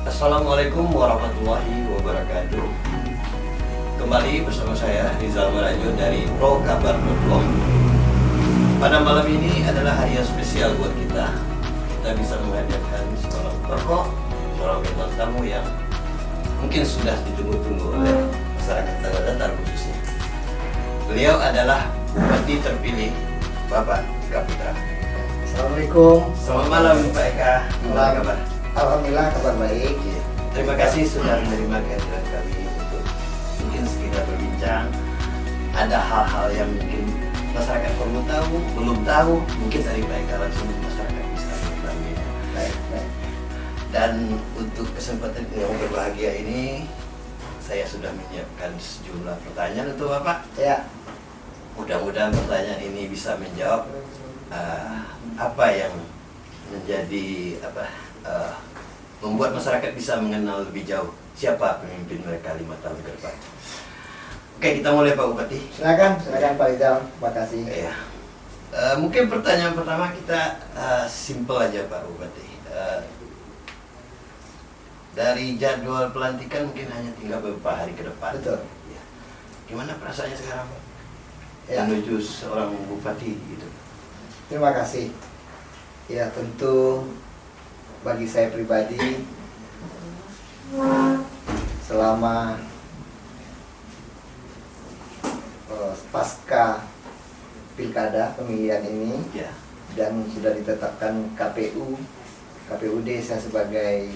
Assalamualaikum warahmatullahi wabarakatuh. Kembali bersama saya Rizal Merajo dari prokabar.com. Pada malam ini adalah hari yang spesial buat kita. Kita bisa menghadirkan seorang tokoh, seorang bintang tamu yang mungkin sudah ditunggu-tunggu oleh masyarakat Tanah Datar khususnya. Beliau adalah Bupati terpilih Bapak Eka Putra. Assalamualaikum. Selamat malam Pak Eka. Apa kabar? Alhamdulillah kabar baik. Terima kasih sudah menerima kehadiran kami untuk mungkin sekedar berbincang. Ada hal-hal yang mungkin masyarakat perlu tahu, belum tahu, mungkin dari Pak Eka langsung masyarakat bisa mengetahui. Baik. Dan untuk kesempatan yang berbahagia ini, saya sudah menyiapkan sejumlah pertanyaan untuk Bapak. Ya. Mudah-mudahan pertanyaan ini bisa menjawab apa yang menjadi membuat masyarakat bisa mengenal lebih jauh siapa pemimpin mereka 5 tahun ke depan. Oke, kita mulai Pak Bupati. Silakan Pak Rizal. Terima kasih. Ya. Mungkin pertanyaan pertama kita simple aja Pak Bupati. Dari jadwal pelantikan mungkin hanya tinggal beberapa hari ke depan. Betul. Ya. Gimana perasaannya sekarang Pak? Ya. Menuju seorang bupati gitu. Terima kasih. Ya, tentu bagi saya pribadi selama pasca pilkada pemilihan ini Ya. dan sudah ditetapkan KPUD saya sebagai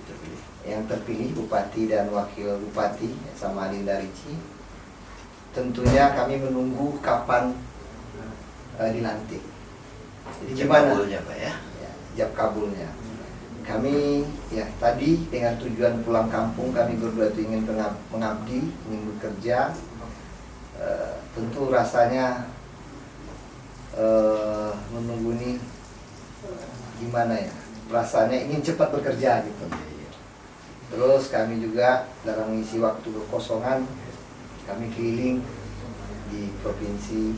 Terpilih. yang terpilih Bupati dan Wakil Bupati sama Adinda Ricci. Tentunya kami menunggu kapan dilantik. Jadi Gimana? kabulnya Pak ya. Ya, jab kabulnya. Kami ya tadi dengan tujuan pulang kampung, kami berdua itu ingin mengabdi, ingin bekerja. Tentu rasanya menunggu ini gimana ya? Rasanya ingin cepat bekerja gitu. Terus kami juga dalam mengisi waktu kekosongan, kami keliling di provinsi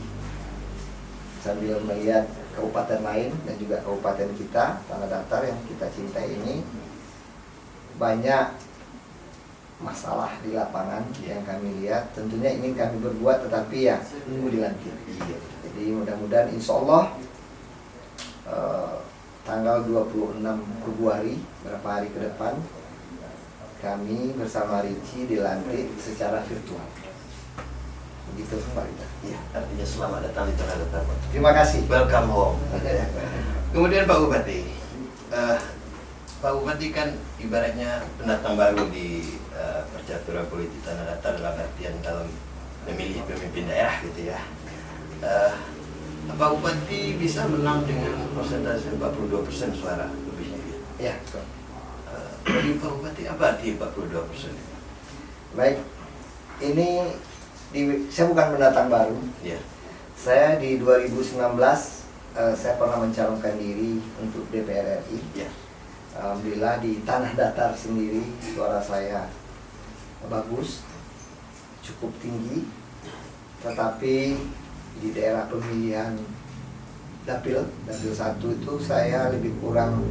sambil melihat kabupaten lain dan juga kabupaten kita, Tanah Datar yang kita cintai ini. Banyak masalah di lapangan yang kami lihat, tentunya ingin kami berbuat tetapi ya nunggu dilantik. Jadi mudah-mudahan insya Allah tanggal 26 Februari, berapa hari ke depan, kami bersama Ricci dilantik secara virtual. Begitu Pak Rita. Iya, artinya selamat datang di Tanah Datar Pak. Terima kasih. Welcome home. Kemudian Pak Bupati, Pak Bupati kan ibaratnya pendatang baru di percaturan politik Tanah Datar dalam artian dalam memilih pemimpin daerah gitu ya. Pak Bupati bisa menang dengan persentase 42% suara lebihnya. Ya. Bagi Pak Bupati apa arti 42%? Baik. Ini saya bukan pendatang baru. Ya. Saya di 2019 saya pernah mencalonkan diri untuk DPR RI. Ya. Alhamdulillah di Tanah Datar sendiri suara saya bagus, cukup tinggi. Tetapi di daerah pemilihan dapil 1 itu saya lebih kurang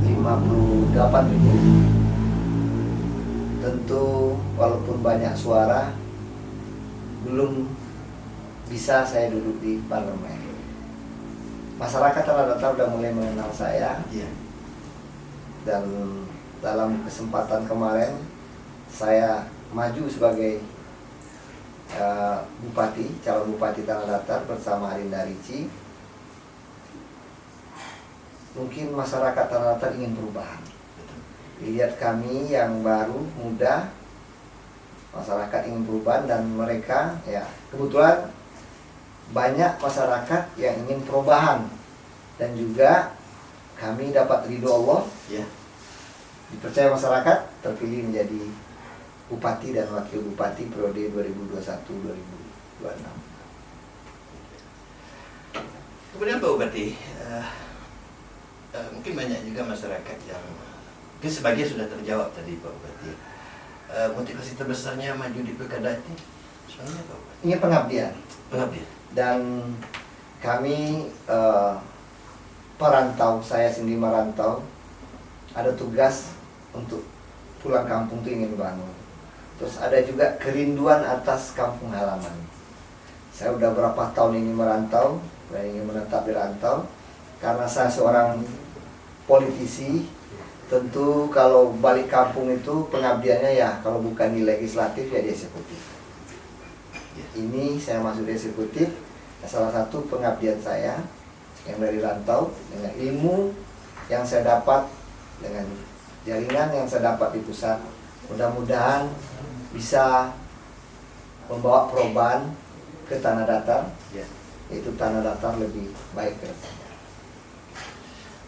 58.000. Tentu walaupun banyak suara, belum bisa saya duduk di parlemen. Masyarakat Tanah Datar sudah mulai mengenal saya. Iya. Dan dalam kesempatan kemarin saya maju sebagai calon bupati Tanah Datar bersama Adinda Ricci. Mungkin masyarakat Tanah Datar ingin perubahan. Lihat kami yang baru, muda, masyarakat ingin perubahan dan mereka ya kebetulan banyak masyarakat yang ingin perubahan dan juga kami dapat ridho Allah, Ya. dipercaya masyarakat, terpilih menjadi bupati dan wakil bupati periode 2021-2026. Kemudian Pak Bupati, mungkin banyak juga masyarakat yang mungkin sebagian sudah terjawab tadi Pak Bupati. Motivasi terbesarnya maju di pilkada ini soalnya Pak Bupati? Ini pengabdian. Pengabdian. Dan kami perantau, saya sendiri merantau, ada tugas untuk pulang kampung tuh ingin bangun. Terus ada juga kerinduan atas kampung halaman. Saya udah berapa tahun ini merantau, saya ingin menetap di rantau. Karena saya seorang politisi, tentu kalau balik kampung itu pengabdiannya ya kalau bukan di legislatif ya di eksekutif. Ini saya masuk di eksekutif, salah satu pengabdian saya yang dari rantau dengan ilmu yang saya dapat, dengan jaringan yang saya dapat di pusat, mudah-mudahan bisa membawa perubahan ke tanah datar, yaitu tanah datar lebih baik ke depannya.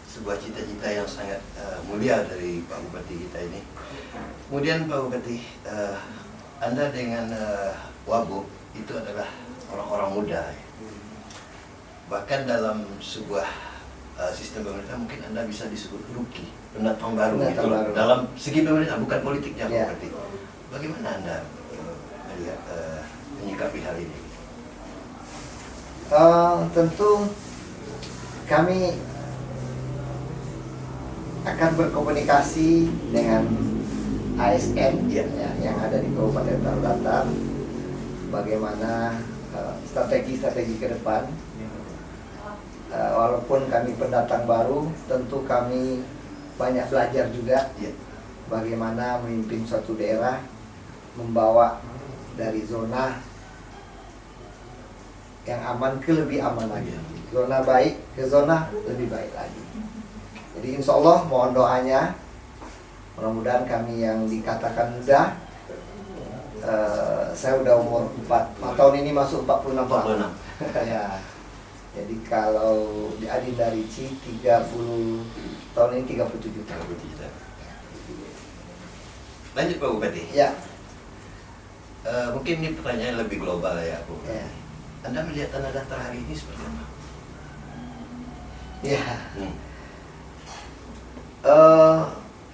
Sebuah cita-cita yang sangat mulia dari Pak Bupati kita ini. Kemudian Pak Bupati, Anda dengan Wabub itu adalah orang-orang muda. Bahkan dalam sebuah sistem pemerintah mungkin Anda bisa disebut rookie, pendatang baru, gitu loh. Dalam segi pemerintah, bukan politiknya Pak Bupati. Bagaimana Anda melihat menyikapi hal ini? Tentu kami akan berkomunikasi dengan ASN ya, yang ada di Kabupaten Tanah Datar, bagaimana strategi-strategi ke depan. Walaupun kami pendatang baru, tentu kami banyak belajar juga bagaimana memimpin suatu daerah, membawa dari zona yang aman ke lebih aman lagi, zona baik ke zona lebih baik lagi. Jadi insya Allah mohon doanya, mudah-mudahan kami yang dikatakan muda, saya udah umur 4 tahun ini masuk 46 tahun. Ya. Jadi kalau di Adinda Ricci 30 tahun ini 37 tahun. Lanjut Pak Bupati. Ya. Mungkin ini pertanyaan lebih global ya Bu. Ya. Anda melihat tanah datar hari ini seperti apa? Ya.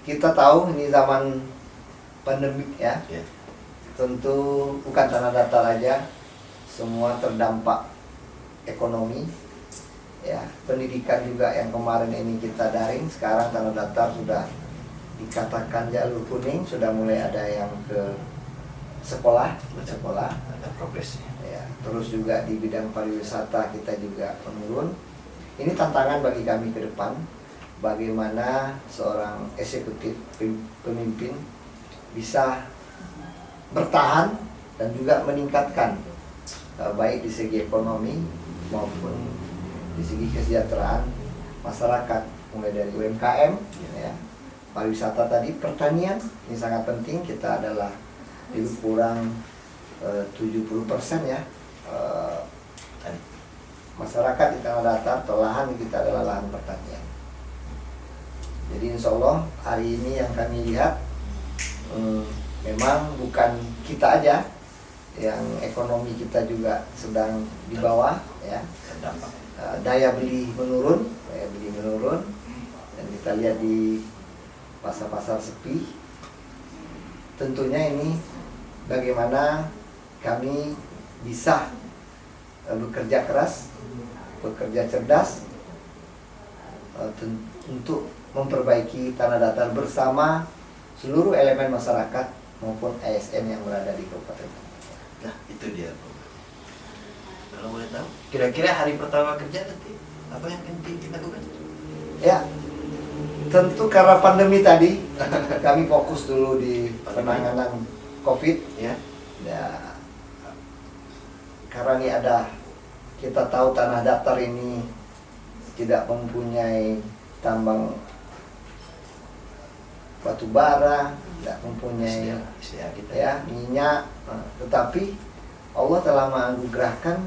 Kita tahu ini zaman pandemik ya. Tentu bukan tanah datar aja, semua terdampak ekonomi. Ya, pendidikan juga yang kemarin ini kita daring, sekarang tanah datar sudah dikatakan jalur kuning, sudah mulai ada yang ke sekolah. Ada progresnya. Ya, terus juga di bidang pariwisata kita juga menurun. Ini tantangan bagi kami ke depan, bagaimana seorang eksekutif pemimpin bisa bertahan dan juga meningkatkan baik di segi ekonomi maupun di segi kesejahteraan masyarakat, mulai dari UMKM, ya, pariwisata tadi, pertanian ini sangat penting. Kita adalah lebih kurang 70% ya masyarakat di tanah datar atau lahan kita adalah lahan pertanian. Jadi insya Allah hari ini yang kami lihat memang bukan kita aja yang ekonomi kita juga sedang di bawah ya, daya beli menurun dan kita lihat di pasar-pasar sepi. Tentunya ini bagaimana kami bisa bekerja keras, bekerja cerdas untuk memperbaiki tanah datar bersama seluruh elemen masyarakat maupun ASN yang berada di Kabupaten. Nah, itu dia. Kalau boleh tahu, kira-kira hari pertama kerja nanti apa yang akan dilakukan? Ya, tentu karena pandemi tadi kami fokus dulu di penanganan COVID ya. Ya, karena ini ada, kita tahu tanah datar ini tidak mempunyai tambang batu bara, tidak mempunyai minyak, tetapi Allah telah menganugerahkan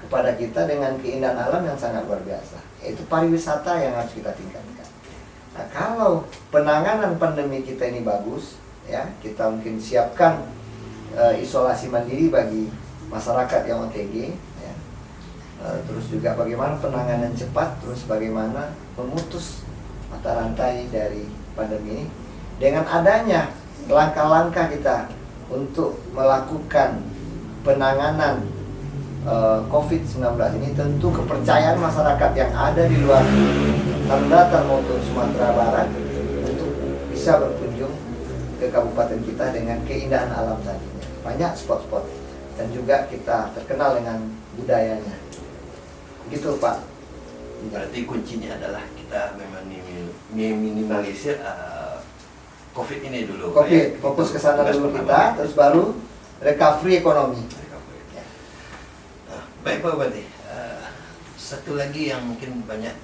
kepada kita dengan keindahan alam yang sangat luar biasa, yaitu pariwisata yang harus kita tingkatkan. Nah, kalau penanganan pandemi kita ini bagus, ya, kita mungkin siapkan isolasi mandiri bagi masyarakat yang OTG, ya. Terus juga bagaimana penanganan cepat, terus bagaimana memutus mata rantai dari pandemi ini dengan adanya langkah-langkah kita untuk melakukan penanganan COVID-19 ini. Tentu kepercayaan masyarakat yang ada di luar tanah datar maupun Sumatera Barat untuk bisa berkunjung kabupaten kita dengan keindahan alam tadinya. Banyak spot-spot dan juga kita terkenal dengan budayanya. Begitu Pak. Berarti kuncinya adalah kita memang meminimalisir COVID ini dulu. Covid, fokus ke sana dulu kita, terus baru recovery ekonomi. Ya. Nah, baik Pak Bupati, satu lagi yang mungkin banyak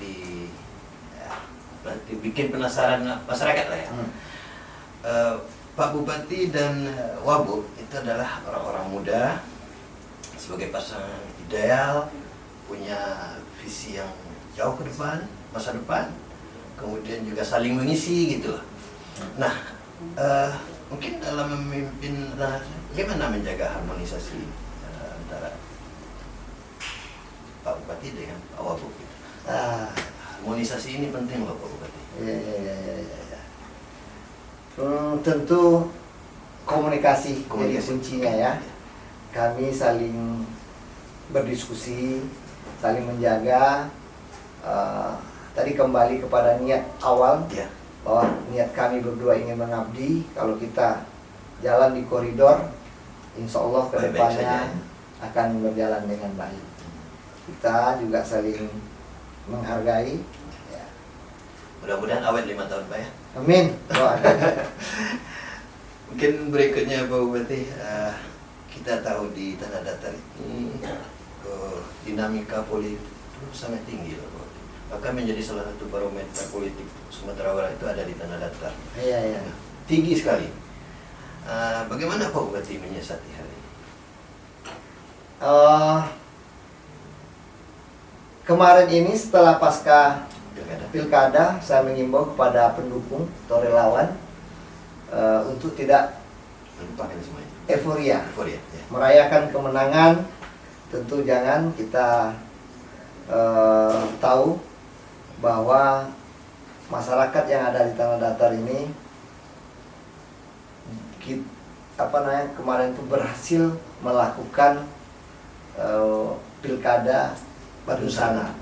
bikin penasaran masyarakat lah ya. Pak Bupati dan Wabub itu adalah orang-orang muda sebagai pasangan ideal, punya visi yang jauh ke depan, masa depan, kemudian juga saling mengisi gitu loh. Nah, mungkin dalam memimpin, bagaimana menjaga harmonisasi antara Pak Bupati dengan Pak Wabub gitu. Harmonisasi ini penting loh Pak Bupati. Ya. Tentu komunikasi jadi kuncinya ya. Kami saling berdiskusi, saling menjaga. Tadi kembali kepada niat awal Ya. bahwa niat kami berdua ingin mengabdi. Kalau kita jalan di koridor, insya Allah kedepannya akan berjalan dengan baik. Kita juga saling menghargai. Ya. Mudah-mudahan awet 5 tahun Pak ya. Amin. Mungkin berikutnya Pak Bupati, kita tahu di Tanah Datar ini dinamika politik itu sangat tinggi loh Pak Bupati. Bahkan menjadi salah satu barometer politik Sumatera Barat itu ada di Tanah Datar. Iya. Tinggi sekali. Bagaimana Pak Bupati menyiasati hal ini? Kemarin ini setelah pasca Pilkada. pilkada, saya mengimbau kepada pendukung atau relawan untuk tidak Melupakan semuanya. euforia, Euforia. Ya. merayakan kemenangan. Tentu jangan kita tahu bahwa masyarakat yang ada di Tanah Datar ini kemarin itu berhasil melakukan pilkada Badusana.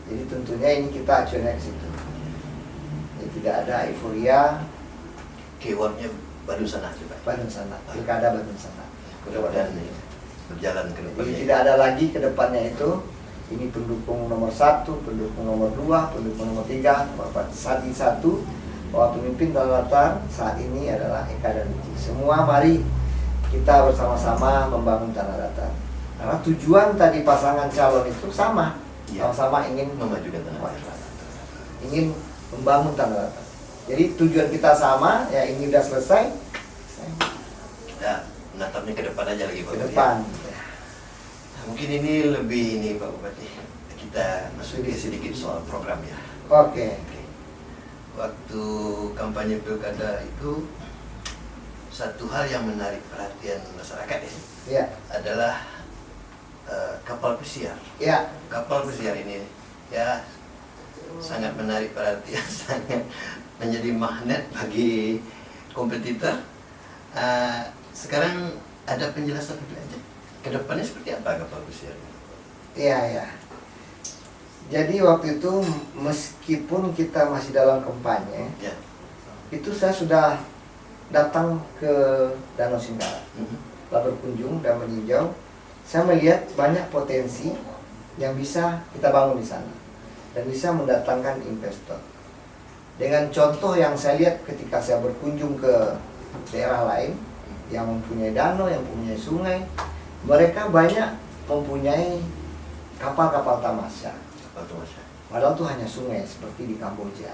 Jadi tentunya ini kita acuannya ke situ. Jadi tidak ada euforia. Keywordnya Badusana juga. Badusana, pilkada Badusana. Mudah-mudahan berjalan ke Jadi depannya. tidak ada lagi ke depannya itu. Ini pendukung nomor 1, pendukung nomor 2, pendukung nomor 3, nomor 4. Saat ini satu, bahwa pemimpin Tanah Datar saat ini adalah Eka dan Uci. Semua mari kita bersama-sama membangun Tanah Datar. Karena tujuan tadi pasangan calon itu sama. Ya. Sama-sama ingin Memajukan Tanah Datar. ingin membangun Tanah Datar. Jadi tujuan kita sama, ya ini udah selesai. Kita menatapnya ke depan aja lagi Pak Ke Bupati. depan. Nah, mungkin ini lebih ini Pak Bupati. Kita masuk sedikit soal program ya. Oke. Waktu kampanye pilkada itu satu hal yang menarik perhatian masyarakat Ya. adalah kapal pesiar. Ya. Kapal pesiar ini ya sangat menarik perhatian, sangat menjadi magnet bagi kompetitor. Sekarang ada penjelasan lebih lanjut. Kedepannya seperti apa kapal pesiar? Iya. Jadi waktu itu meskipun kita masih dalam kampanye, Ya. itu saya sudah datang ke Danau Singkara, lalu berkunjung dan meninjau. Saya melihat banyak potensi yang bisa kita bangun di sana dan bisa mendatangkan investor. Dengan contoh yang saya lihat ketika saya berkunjung ke daerah lain yang mempunyai danau, yang mempunyai sungai, mereka banyak mempunyai kapal-kapal tamasya. Kapal tamasya. Padahal itu hanya sungai seperti di Kamboja.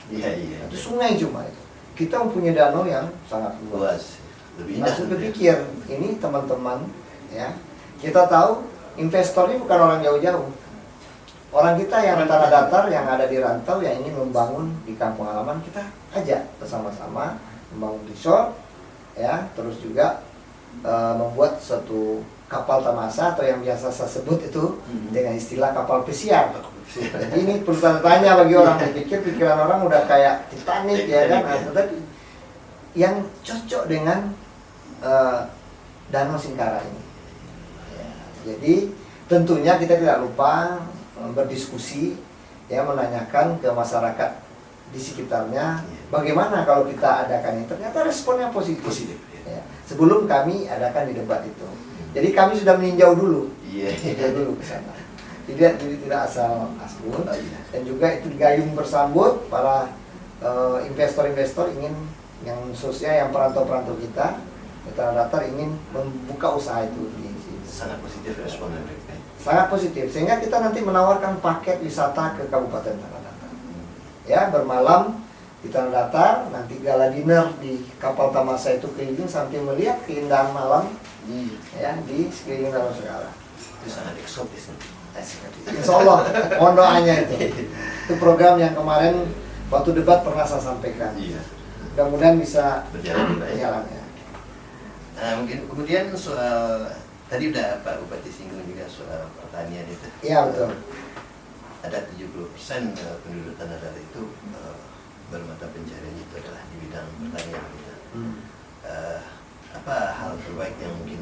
Iya. Itu sungai cuma itu. Kita mempunyai danau yang sangat luas. Lebih indah. Langsung berpikir, ini teman-teman ya. Kita tahu investornya bukan orang jauh-jauh. Orang kita yang Tanah Datar yang ada di rantau yang ingin membangun di kampung halaman, kita ajak bersama-sama membangun resort ya, terus juga membuat suatu kapal tamasa atau yang biasa saya sebut itu dengan istilah kapal pesiar. Jadi ini perlu tanda tanya bagi orang berpikir, pikiran orang udah kayak Titanic ya kan, tetapi yang cocok dengan Danau Singkara ini. Ya, jadi tentunya kita tidak lupa berdiskusi ya, menanyakan ke masyarakat di sekitarnya, bagaimana kalau kita adakan ini? Ternyata responnya positif. Positif. Ya. Sebelum kami adakan di debat itu, jadi kami sudah meninjau dulu, Iya. meninjau dulu ke sana. Jadi tidak asal asbun, Oh, iya. dan juga itu digayung bersambut para investor-investor ingin yang khususnya yang perantau-perantau kita, Tanah Datar ingin membuka usaha itu di sini. Sangat positif respon dari mereka. Sangat positif, sehingga kita nanti menawarkan paket wisata ke Kabupaten Tanah Datar. Ya, bermalam di Tanah Datar, nanti gala dinner di kapal Tamasa itu keliling sambil melihat keindahan malam ya di sekeliling Danau Segara. Itu sangat eksotis. Insya Allah, mohon doanya itu. Itu program yang kemarin waktu debat pernah saya sampaikan. Iya. Mudah-mudahan bisa Berjalan baik. berjalan ya. Nah, mungkin kemudian soal tadi udah Pak Bupati singgung juga soal pertanian itu. Iya betul. Ada 70% penduduk Tanah Datar itu bermata pencarian itu adalah di bidang pertanian. Gitu. Apa hal terbaik yang mungkin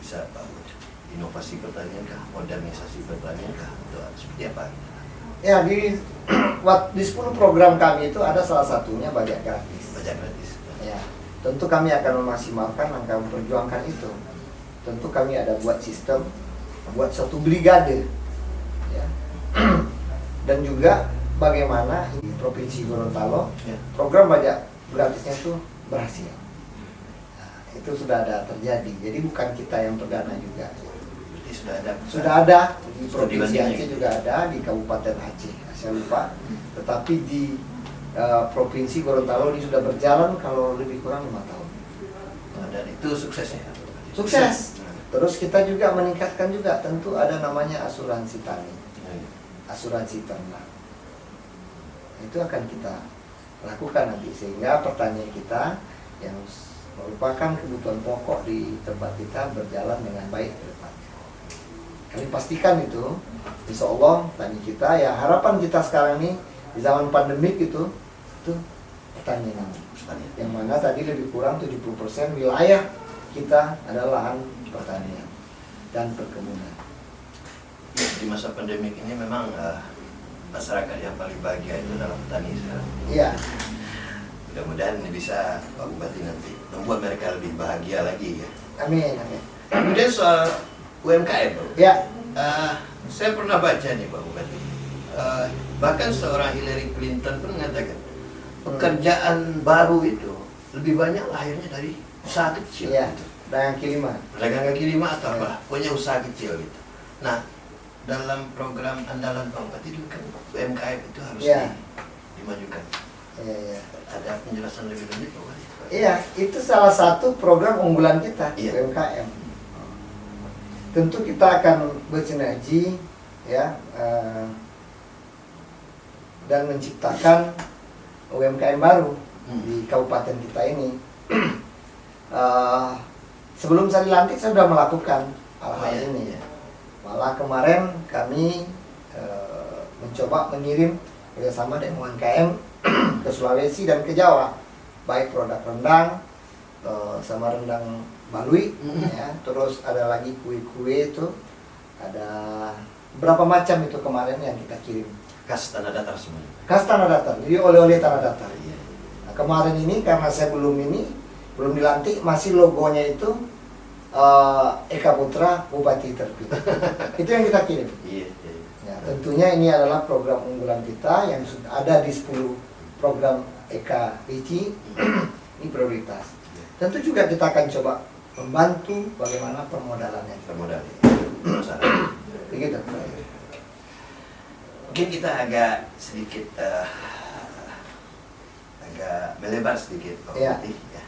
bisa Pak buat? Inovasi pertanian kah? Modernisasi pertanian kah? Atau seperti apa? Ya di 10 program kami itu ada salah satunya bajak gratis. Bajak gratis. Ya, tentu kami akan memaksimalkan dan kami memperjuangkan itu. Tentu kami ada buat sistem, buat satu brigade, ya. Dan juga bagaimana di Provinsi Gorontalo Ya. program bajak gratisnya itu berhasil. Nah, itu sudah ada terjadi. Jadi bukan kita yang perdana juga. Berarti sudah ada. Sudah ada di Sudah Provinsi dibandingkan. Aceh juga ada, di Kabupaten Aceh, saya lupa. Tetapi di Provinsi Gorontalo ini sudah berjalan kalau lebih kurang 5 tahun. Nah, dan itu suksesnya. Sukses. Terus kita juga meningkatkan juga, tentu ada namanya asuransi tani, asuransi ternak. Itu akan kita lakukan nanti sehingga pertanian kita yang merupakan kebutuhan pokok di tempat kita berjalan dengan baik ke depan. Kami pastikan itu, insya Allah tani kita, ya harapan kita sekarang ini di zaman pandemik itu pertanian. Yang mana tadi lebih kurang 70% wilayah kita adalah lahan pertanian dan perkebunan. Di masa pandemik ini memang masyarakat yang paling bahagia itu adalah petani sekarang. Iya, Mudah-mudahan ini bisa Pak Bupati nanti membuat mereka lebih bahagia lagi ya. amin, amin. Kemudian soal UMKM, Pak. Ya, Saya pernah baca nih Pak Bupati. Bahkan seorang Hillary Clinton pun mengatakan pekerjaan baru itu lebih banyak lahirnya dari usaha kecil. iya, Gitu. dagang kiriman. Pedagang kaki lima atau apa, punya usaha kecil gitu. Nah, dalam program andalan Pak Bupati dulu kan UMKM itu harus Iya. dimajukan. Iya, iya. Ada penjelasan lebih lanjut Pak Bupati? Iya, itu salah satu program unggulan kita, Iya. UMKM. Tentu kita akan bersinergi ya dan menciptakan UMKM baru di kabupaten kita ini. Sebelum saya dilantik saya sudah melakukan hal-hal ini. Iya. Malah kemarin kami mencoba mengirim bersama dengan UMKM ke Sulawesi dan ke Jawa, baik produk rendang sama rendang balui, ya. Terus ada lagi kue-kue itu, ada berapa macam itu kemarin yang kita kirim. Khas Tanah Datar semuanya. Khas Tanah Datar, jadi oleh-oleh Tanah Datar. Iya. Nah, kemarin ini karena saya belum dilantik, masih logonya itu Eka Putra Bupati terpilih. Itu yang kita kirim. Iya. Iya. Ya, tentunya ini adalah program unggulan kita yang sudah ada di 10 program Eka Pici. Ini prioritas. Tentu juga kita akan coba membantu bagaimana permodalannya. Permodal. Begitu. Mungkin kita agak sedikit agak melebar sedikit Pak Iya. Bupati. Ya.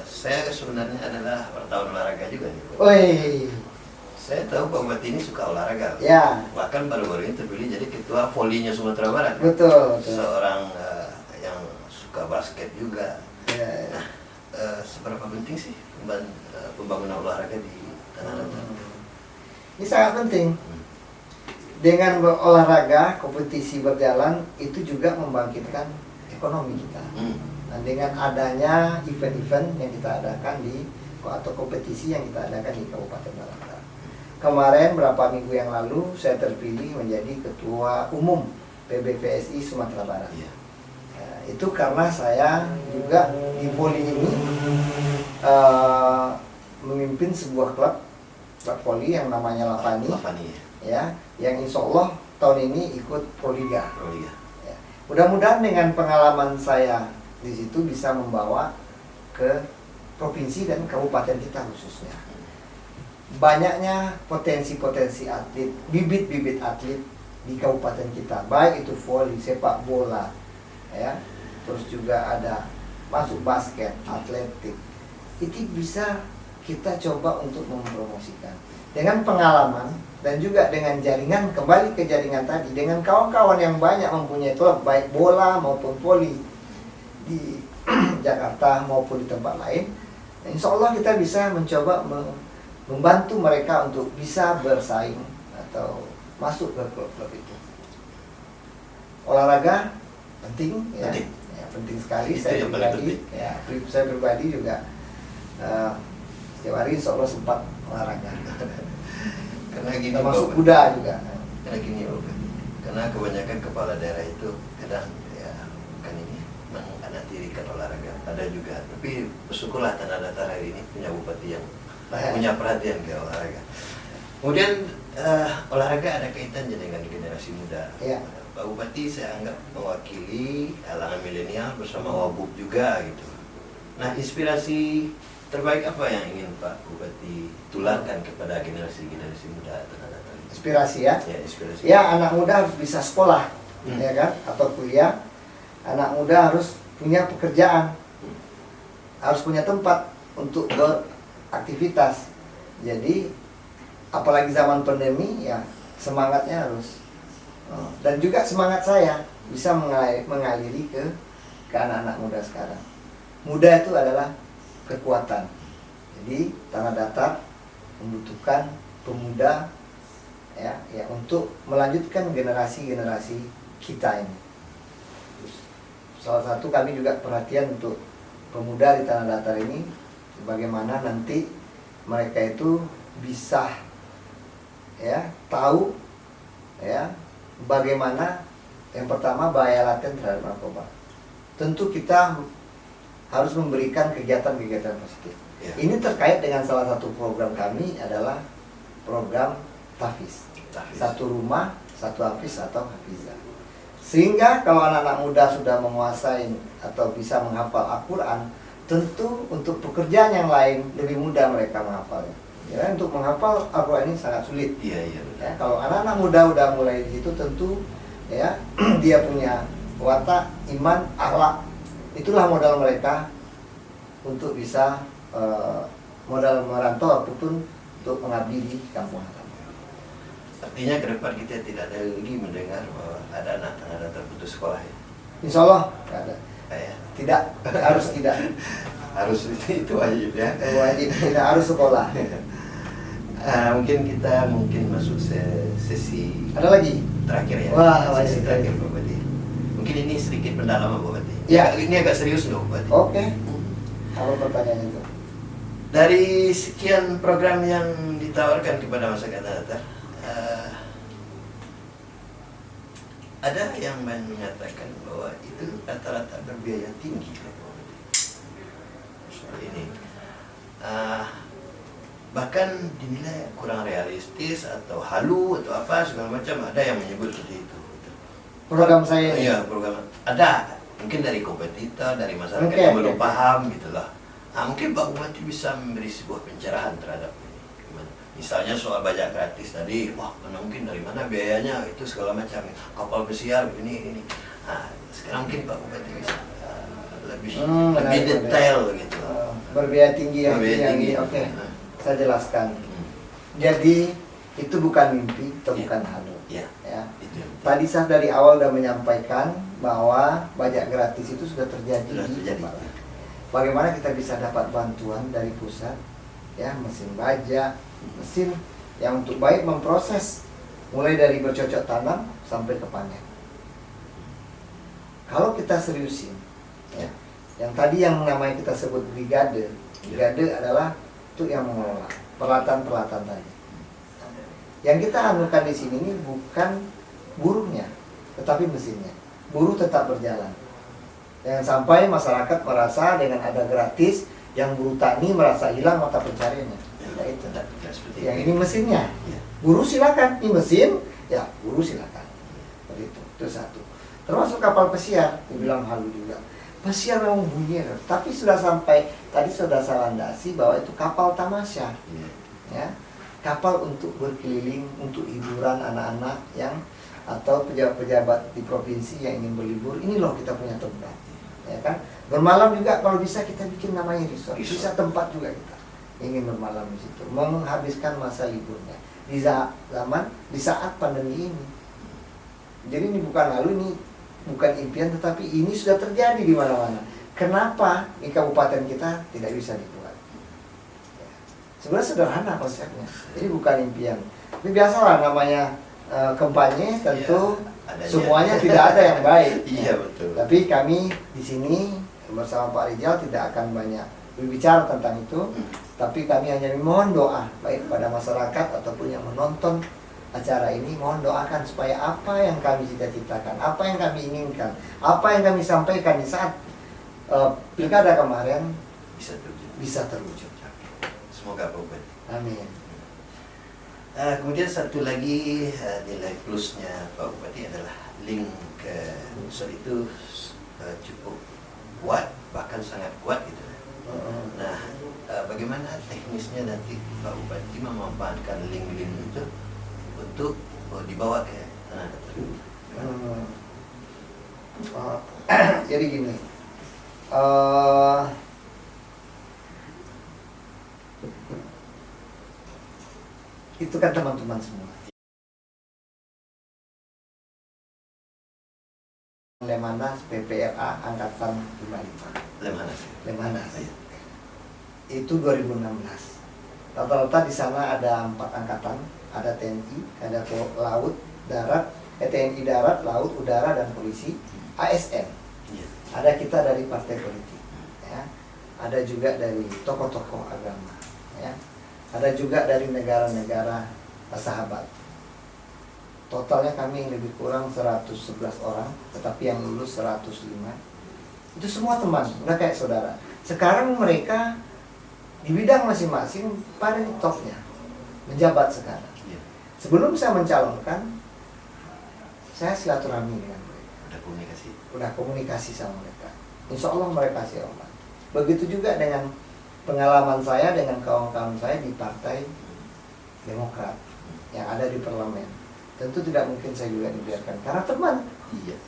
Saya sebenarnya adalah wartawan olahraga juga nih Pak. Oi, Saya tahu Pak Bupati ini suka olahraga. ya, Bahkan baru-baru ini terpilih jadi ketua volinya Sumatera Barat. betul. Seorang yang suka basket juga. Ya, ya. Seberapa penting sih pembangunan olahraga di Tanah Datar? Ini sangat penting. Dengan berolahraga, kompetisi berjalan, itu juga membangkitkan ekonomi kita. Dan dengan adanya event-event yang kita adakan atau kompetisi yang kita adakan di Kabupaten Tanah Datar. Kemarin berapa minggu yang lalu saya terpilih menjadi ketua umum PBVSI Sumatera Barat. Iya. Itu karena saya juga di voli ini memimpin sebuah klub voli yang namanya Lavani, ya, yang insya Allah tahun ini ikut Proliga. Ya. Mudah-mudahan dengan pengalaman saya di situ bisa membawa ke provinsi dan kabupaten kita khususnya. Banyaknya potensi-potensi atlet, bibit-bibit atlet di kabupaten kita, baik itu voli, sepak bola, ya, terus juga ada masuk basket, atletik. Itu bisa kita coba untuk mempromosikan dengan pengalaman dan juga dengan jaringan, kembali ke jaringan tadi, dengan kawan-kawan yang banyak mempunyai klub baik bola maupun voli di Jakarta maupun di tempat lain. Insya Allah kita bisa mencoba membantu mereka untuk bisa bersaing atau masuk ke klub-klub itu. Olahraga penting, ya, penting sekali. Saya pribadi juga setiap hari insya Allah sempat olahraga. Karena gini, termasuk kuda juga. Karena gini, karena kebanyakan kepala daerah itu kadang ya bukan ini menganatirikan olahraga. Ada juga, tapi bersyukurlah Tanah Datar hari ini punya bupati yang punya perhatian ke olahraga. Kemudian olahraga ada kaitannya dengan generasi muda. Ya. Pak Bupati saya anggap mewakili kalangan milenial bersama Wabub juga gitu. Nah, inspirasi terbaik apa yang ingin Pak Bupati tularkan kepada generasi-generasi muda Tanah Datar? Inspirasi, ya? Ya, inspirasi. Ya, anak muda harus bisa sekolah, ya kan? Atau kuliah. Anak muda harus punya pekerjaan, harus punya tempat untuk beraktivitas. Jadi, apalagi zaman pandemi, ya semangatnya harus. Dan juga semangat saya bisa mengaliri ke anak-anak muda sekarang. Muda itu adalah kekuatan. Jadi Tanah Datar membutuhkan pemuda, ya untuk melanjutkan generasi-generasi kita ini. Salah satu kami juga perhatian untuk pemuda di Tanah Datar ini, bagaimana nanti mereka itu bisa, ya, tahu, ya, bagaimana yang pertama bahaya laten terhadap narkoba. Tentu kita harus memberikan kegiatan-kegiatan positif. Ya. Ini terkait dengan salah satu program kami adalah program Tafiz. Satu rumah, satu hafiz atau hafizah. Sehingga kalau anak-anak muda sudah menguasai atau bisa menghafal Al-Quran, tentu untuk pekerjaan yang lain lebih mudah mereka menghafalnya. Ya, untuk menghafal Al-Quran ini sangat sulit. Iya. Ya, kalau anak-anak muda udah mulai di situ, tentu ya dia punya watak, iman, akhlak. Itulah modal mereka untuk bisa modal merantau ataupun untuk mengabdi di kampung halaman. Artinya ke depan kita tidak ada lagi mendengar bahwa ada anak Tanah Datar putus sekolah, ya? Insya Allah nggak ada. Ya. Tidak, harus tidak. Harus itu wajib, ya. Wajib, tidak harus sekolah. Mungkin kita masuk sesi Ada lagi? terakhir, ya. Wah, sesi wajib. terakhir Pak Bupati. Mungkin ini sedikit pendalaman Pak Bupati. Ya. Ini agak serius loh Pak Bupati. Oke. Apa pertanyaannya itu? Dari sekian program yang ditawarkan kepada masyarakat Tanah Datar, ada yang mengatakan bahwa itu rata-rata berbiaya tinggi, Pak Bupati. Soal ini. Bahkan dinilai kurang realistis atau halu atau apa segala macam, ada yang menyebut seperti itu. Program saya ini? Iya, program ada, mungkin dari kompetitor, dari masyarakat Oke, yang belum oke. paham gitulah. Mungkin Pak Bupati bisa memberi sebuah pencerahan terhadap ini. Gimana? Misalnya soal bajak gratis tadi, wah mana mungkin dari mana biayanya itu segala macam, kapal pesiar ini. Sekarang mungkin Pak Bupati bisa lebih menarik, detail gitu. Berbiaya tinggi yang Berbiaya tinggi. Oke. Saya jelaskan. Jadi itu bukan mimpi, itu bukan halu. Ya. Ya. Itu. Tadi saya dari awal sudah menyampaikan bahwa bajak gratis itu sudah terjadi. Sudah terjadi. Bagaimana kita bisa dapat bantuan dari pusat, ya, mesin bajak, mesin yang untuk baik memproses mulai dari bercocok tanam sampai ke panen. Kalau kita seriusin, ya, yang tadi yang namanya kita sebut brigade adalah untuk yang mengelola peralatan-peralatan tadi. Yang kita anukan di sini ini bukan buruhnya, tetapi mesinnya. Buruh tetap berjalan. Jangan sampai masyarakat merasa dengan ada gratis, yang buruh tani merasa hilang mata pencariannya. Tidak itu. Yang ini mesinnya. Buruh silakan, ini mesin, ya buruh silakan. Seperti itu satu. Termasuk kapal pesiar, dibilang halu juga. Pesiar memang bunyi, tapi sudah sampai, tadi sudah saya landasi bahwa itu kapal tamasya. Ya, kapal untuk berkeliling, untuk hiburan anak-anak yang atau pejabat-pejabat di provinsi yang ingin berlibur. Ini loh kita punya tempat, ya kan? Bermalam juga kalau bisa kita bikin namanya resort. Bisa tempat juga kita ingin bermalam di situ, menghabiskan masa liburnya di saat pandemi ini. Jadi ini bukan lalu, ini bukan impian, tetapi ini sudah terjadi di mana-mana. Kenapa di kabupaten kita tidak bisa dibuat? Sebenarnya sederhana konsepnya. Ini bukan impian. Ini biasalah namanya kampanye, tentu semuanya tidak ada yang baik. Iya betul. Tapi kami di sini bersama Pak Rijal tidak akan banyak berbicara tentang itu. Tapi kami hanya mohon doa baik pada masyarakat ataupun yang menonton acara ini, mohon doakan supaya apa yang kami cita-citakan, apa yang kami inginkan, apa yang kami sampaikan di saat pilkada kemarin bisa terwujud. Semoga Pak Bupati. Amin. Kemudian satu lagi nilai plusnya Pak Bupati adalah link ke unsur itu cukup kuat, bahkan sangat kuat gitu. Nah, bagaimana teknisnya nanti Pak Bupati memanfaatkan link-link itu untuk dibawa ke tanah datar? Jadi gini, itu kan teman-teman semua. Lemhanas PPRA Angkatan 55. Lemhanas. Itu 2016. Rata-rata di sana ada 4 angkatan, ada TNI, ada laut, darat, TNI darat, laut, udara, dan polisi, ASN. Ada kita dari partai politik, ya. Ada juga dari tokoh-tokoh agama, ya. Ada juga dari negara-negara sahabat. Totalnya kami lebih kurang 111 orang, tetapi yang lulus 105. Itu semua teman, udah kayak saudara. Sekarang mereka di bidang masing-masing pada di topnya, menjabat sekarang. Sebelum saya mencalonkan, saya silaturahmi dengan mereka. Udah komunikasi sama mereka. Insya Allah mereka siapa. Begitu juga dengan pengalaman saya dengan kawan-kawan saya di Partai Demokrat yang ada di parlemen. Tentu tidak mungkin saya juga dibiarkan karena teman.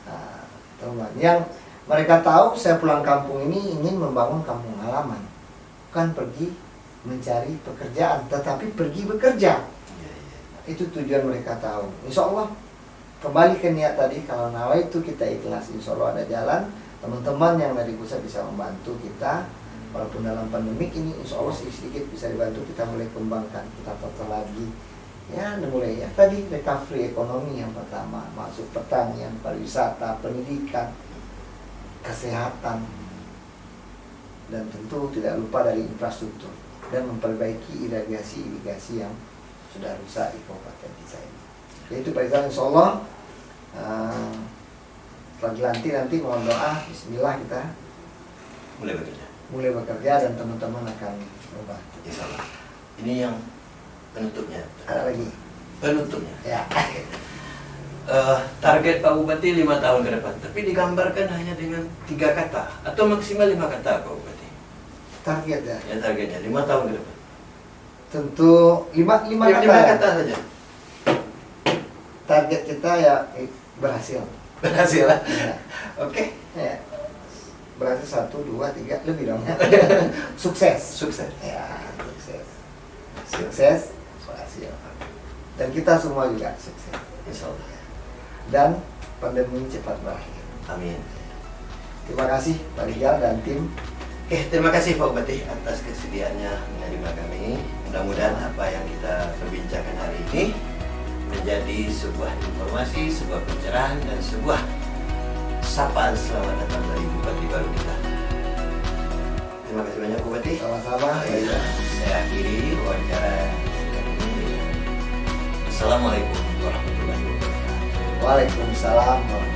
Nah, teman yang mereka tahu saya pulang kampung ini ingin membangun kampung halaman, bukan pergi mencari pekerjaan, tetapi pergi bekerja. Itu tujuan mereka tahu. Insya Allah kembali ke niat tadi, kalau nawa itu kita ikhlas, insya Allah ada jalan. Teman-teman yang dari pusat bisa membantu kita, walaupun dalam pandemik ini insya Allah sedikit bisa dibantu, kita mulai kembangkan, kita total lagi. Ya, mulai ya tadi recovery ekonomi yang pertama, masuk pertanian, pariwisata, pendidikan, kesehatan, dan tentu tidak lupa dari infrastruktur dan memperbaiki irigasi yang sudah rusak di kabupaten kita ini. Yaitu Pak Rizal, insya Allah setelah nanti mohon doa, bismillah kita mulai bekerja dan teman-teman akan membantu. Insya Allah. Ini yang penutupnya. Ada lagi? Penutupnya. Ya. Target Pak Bupati 5 tahun ke depan, tapi digambarkan hanya dengan 3 kata atau maksimal 5 kata Pak Bupati. Target ya? Ya targetnya 5 tahun ke depan. Tentu 5 kata. 5 kata saja. Target kita ya berhasil. Berhasil. Ya. Oke. Ya. Berhasil 1, 2, 3 lebih dong. Sukses. Ya, sukses. Berhasil. Dan kita semua juga sukses. Insya Allah. Dan pandemi cepat berakhir. Amin. Terima kasih Pak Rijal dan tim. Terima kasih Pak Bupati atas kesediaannya menerima kami. Mudah-mudahan apa yang kita perbincangkan hari ini menjadi sebuah informasi, sebuah pencerahan, dan sebuah sapaan selamat datang dari Bupati baru kita. Terima kasih banyak Bupati. Sama-sama. Saya akhiri wawancara ini. Assalamualaikum warahmatullahi wabarakatuh. Waalaikumsalam warahmatullahi